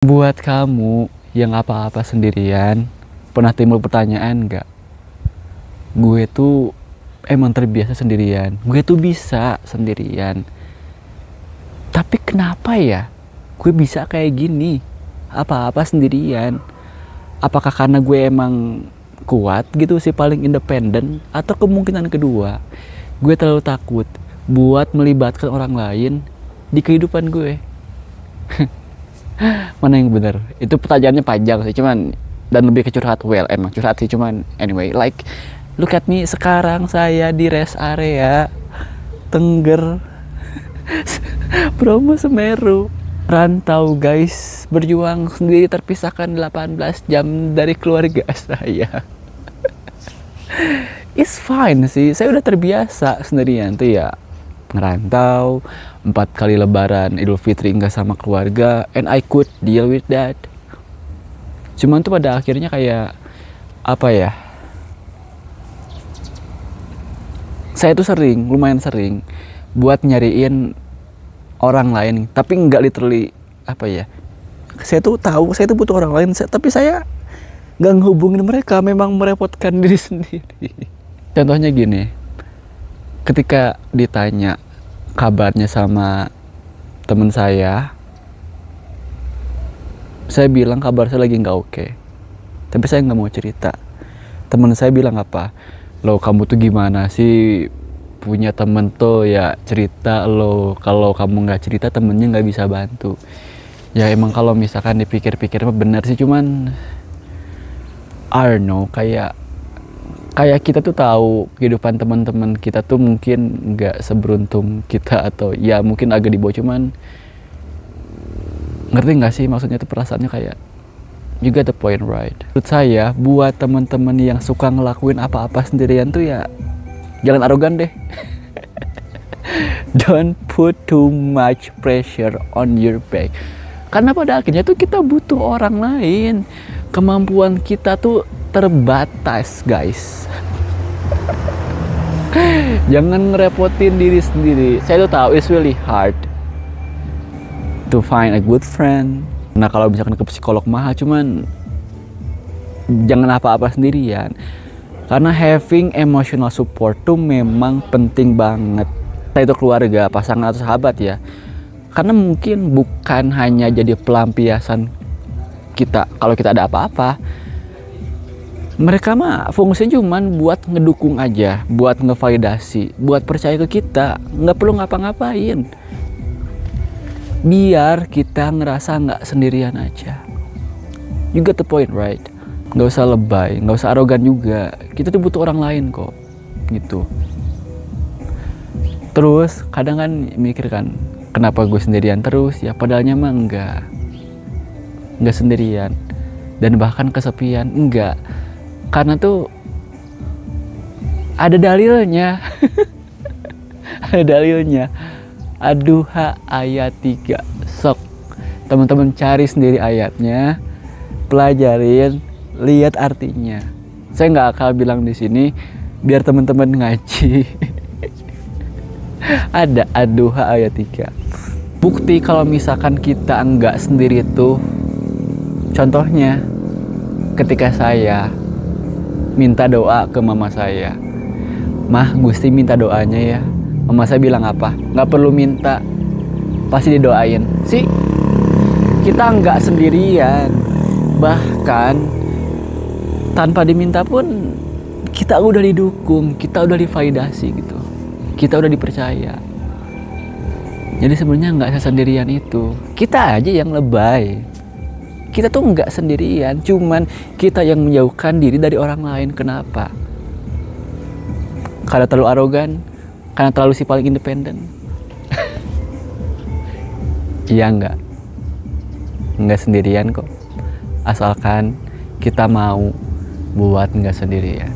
Buat kamu yang apa-apa sendirian, pernah timbul pertanyaan nggak? Gue tuh emang terbiasa sendirian, gue tuh bisa sendirian. Tapi kenapa ya gue bisa kayak gini, apa-apa sendirian? Apakah karena gue emang kuat gitu sih, paling independen? Atau kemungkinan kedua, gue terlalu takut buat melibatkan orang lain di kehidupan gue? Mana yang bener? Itu pertanyaannya panjang sih, cuman dan lebih ke curhat. Well, emang curhat sih, cuman anyway, like look at me sekarang, saya di rest area Tengger Bromo Semeru, rantau guys, berjuang sendiri, terpisahkan 18 jam dari keluarga saya. It's fine sih, saya udah terbiasa sendirian tuh ya, ngerantau 4 kali lebaran Idul Fitri nggak sama keluarga, and I could deal with that. Cuman tuh pada akhirnya kayak apa ya, saya tuh lumayan sering buat nyariin orang lain, tapi nggak literally apa ya, saya tuh tahu saya tuh butuh orang lain, tapi saya nggak ngehubungin mereka, memang merepotkan diri sendiri. Contohnya gini, ketika ditanya kabarnya sama temen saya bilang kabar saya lagi nggak oke, tapi saya nggak mau cerita. Temen saya bilang apa, lo kamu tuh gimana sih, punya temen tuh ya cerita lo, kalau kamu nggak cerita temennya nggak bisa bantu. Ya emang kalau misalkan dipikir-pikir mah benar sih, cuman I don't know, kayak kita tuh tahu kehidupan teman-teman kita tuh mungkin nggak seberuntung kita, atau ya mungkin agak di bawah, cuman ngerti nggak sih maksudnya tuh, perasaannya kayak you got the point right. Menurut saya buat teman-teman yang suka ngelakuin apa-apa sendirian tuh ya jangan arogan deh. Don't put too much pressure on your back, karena pada akhirnya tuh kita butuh orang lain. Kemampuan kita tuh terbatas guys. Jangan ngerepotin diri sendiri. Saya tuh tahu it's really hard to find a good friend. Nah kalau misalkan ke psikolog mahal, cuman jangan apa-apa sendirian, karena having emotional support tuh memang penting banget. Entah itu keluarga, pasangan, atau sahabat ya, karena mungkin bukan hanya jadi pelampiasan kita kalau kita ada apa-apa. Mereka mah fungsinya cuman buat ngedukung aja, buat ngevalidasi, buat percaya ke kita, nggak perlu ngapa-ngapain, biar kita ngerasa nggak sendirian aja. You got the point right? Nggak usah lebay, nggak usah arogan juga, kita tuh butuh orang lain kok gitu. Terus kadang kan mikir kan, kenapa gue sendirian terus ya, padahalnya mah nggak sendirian, dan bahkan kesepian enggak, karena tuh ada dalilnya. Ada dalilnya. Ad-Duha ayat 3, sok teman-teman cari sendiri ayatnya, pelajarin, lihat artinya. Saya nggak akan bilang di sini biar teman-teman ngaji. Ada Ad-Duha ayat 3. Bukti kalau misalkan kita nggak sendiri tuh, contohnya ketika saya minta doa ke mama saya, "Mah, Gusti minta doanya ya." Mama saya bilang apa? Nggak perlu minta, pasti didoain. Sih, kita nggak sendirian. Bahkan tanpa diminta pun kita udah didukung, kita udah divalidasi gitu, kita udah dipercaya. Jadi sebenarnya nggak sendirian itu, kita aja yang lebay. Kita tuh nggak sendirian, cuman kita yang menjauhkan diri dari orang lain. Kenapa? Karena terlalu arogan, karena terlalu si paling independen. Iya nggak sendirian kok, asalkan kita mau buat nggak sendirian.